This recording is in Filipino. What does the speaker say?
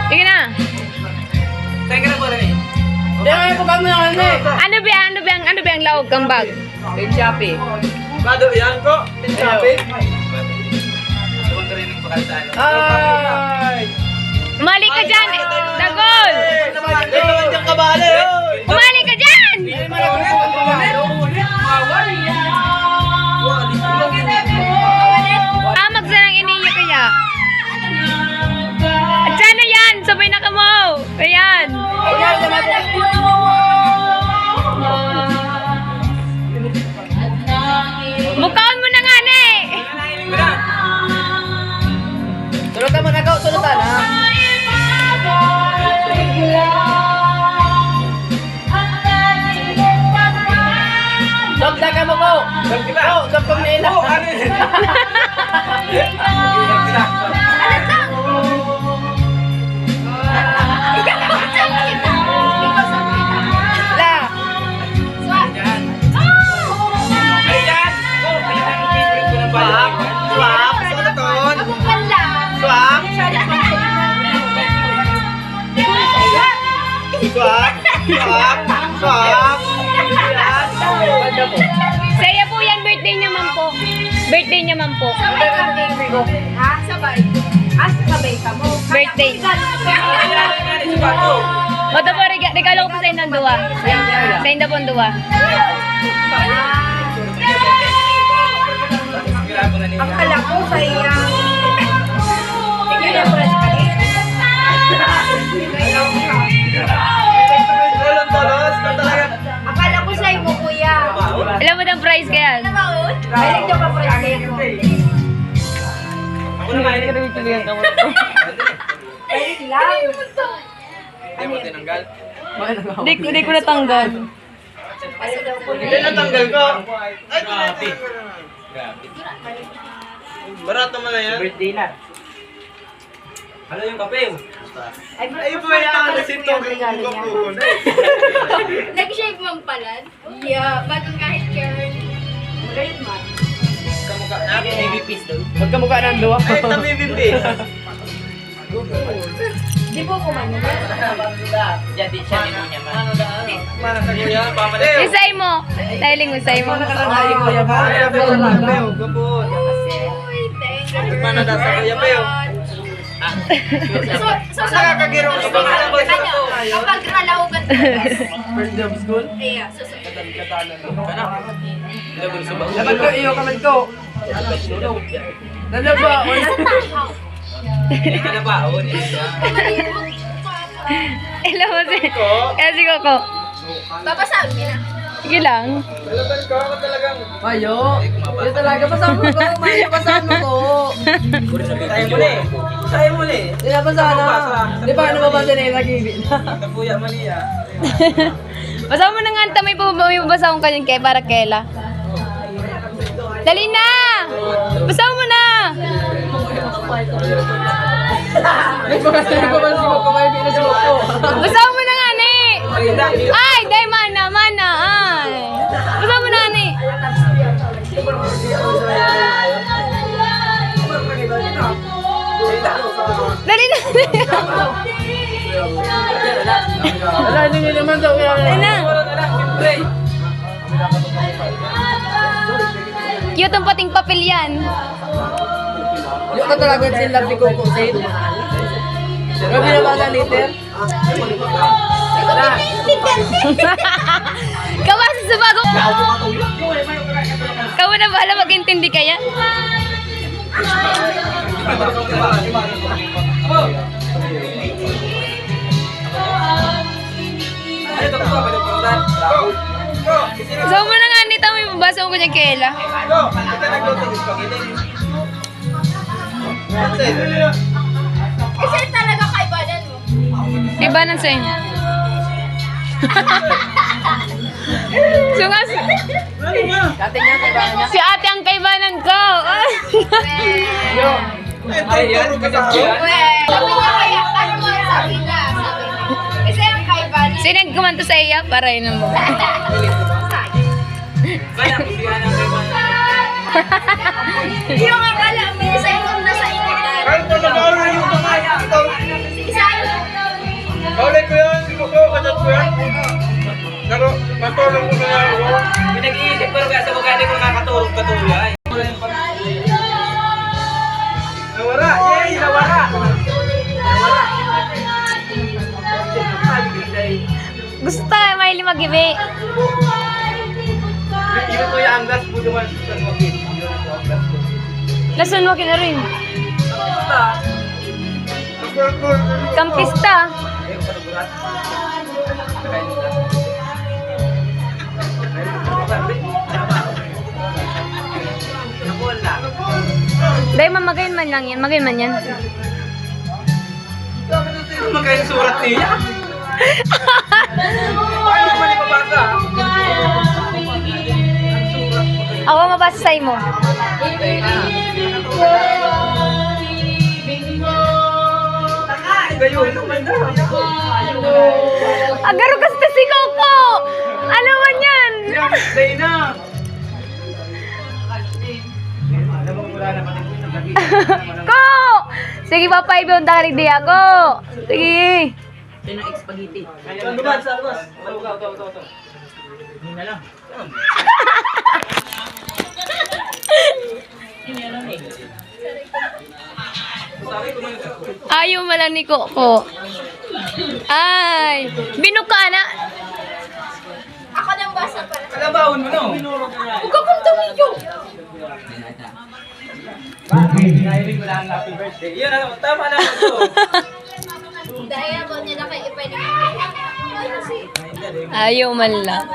Sige na. Saan ka na po rin eh? Hindi kaya pagkag mo naman eh. Ano ba ang laog kang bag? Big Shopee. Bado yan ko. Tinsabi. Huwag ka rin ng pakalsaan. Ay! Umali ka dyan! Dagol! Ito naman dyan kabale. Umali ka dyan! Amag sa nang iniyo kaya. At sana yan! Sabay na ka mo! Ayan! Mukhaon mo na nga na eh! Sulutan mo na ka, sulutan ha. Sabda ka mo ko. Sabda mo na ina. La. Swap! Swap! Swap! Swap! Swap! Swap! Saya po yan, birthday niya man po. Birthday niya man po. Ha? Sabay. Sabay ka mo. Birthday. O ito po, regalo ko po sa inyo ng duwa. Sa inyo po ang duwa. Ang kala ko sa iyang... Tingnan niya po sa kanina. Akala ko sa iyo, kuya. Alam mo ng prize ka yan? Dahil ito pa pala sa iyo. Ako naman. Balik lang. Hindi mo tinanggal. Hindi ko natanggal. Hindi natanggal ko. Ay, grabe. Barato mo na yan. Birthday na. Ano yung kape? Ay, Ay, po yan. Nasintog yung kapo. Nag-shave mo pala? Yeah, bagong kahit Karen. Magayon man. Kamukha na. ABPs daw. Magkamukha ng duwa. Ay, tamibimbi. Di po kumain mo. Jadi siya din niya man. Mana sa kuya? Pamaliw. Isay mo. Styling mo, isay mo. Ay, kuya ba? Ay, kape sa kape. Gapon. Uy, thank you. Mana na sa kuya pa yun? Nakakagirong sa pangalan ko sa to. Kapag nalahugan ka. First day of school? Iya, susunod. Laban ko iyo, kamad ko. Nalaba, wala. Hindi ka na ba? Oo, hindi siya. Alam mo si... Kaya si Coco. Babasabi na. Sige lang. Talaban ko ako talagang. Mayo. Yun talaga, pasama ko. Mayo, pasama ko. Tayo mo na eh. Tayo mo na eh. Di na pasama. Di ba ano mabasa na yung nag-ibig? Napuya man niya. Basa mo na nga, may babasa akong kanyan kay para Kela. Dali na! Basa mo na! Nagpapasama ko kumaibig na si Coco. Basa mo na nga, ni! Ay, day, mana, ay! Basa mo na, ni! Dali na! Wala, hindi naman daw. Dali na! Cute ang pating papel yan. Yung ka talaga yung love ni Coco. Safe. Grabe na ba later? Kawasa sa bago. Kawa na bahala mag-intindi kaya. So mo na nga nito, may babasa ko kanya Kela. Kasi talaga kaibanan mo. Iba na sa inyo. So nga, Dati niya, kailangan niya. si ate ang kaibanan ko. Yo. Ay, yan. Sabi niya kaya, ano mo sabi na? Kasi ang kaibanan. Sinend ko man to sa iya para yun ang mga. Kaya, kusihan ang Yung akala, may isa yung nasa initan. Ay, talaga yung pangaya. Isa yung Gusto tayo may limagimi. Yun ko yung anggas po naman sa Wagin. Yun ko anggas po. Lason mo na rin. Kampista. Ayun, panagurat. Dahil mamagayin man lang yan. Magayin man yan. Magkaya surat niya. Paano naman ipabasa? Ako mabasa sa'yo mo. Gayon naman na. Agaro kasi si Coco! Ano man yan? Day na. Alam mo, wala naman yung Ko! Sige, papay yung dakalig di ako. Sige. Sino spaghetti? Ayun, duman sa labas. Ito. Hindi na lang. Ayaw malang ni Coco. Ay, binuka na. Ako nang basa para. Kalabawon mo, no? Huwag ka kong tumiyo. Nahilig mo lang happy birthday. Yun, tama na ito. Dahil ako niya na kayo pwede. Ayaw man lang.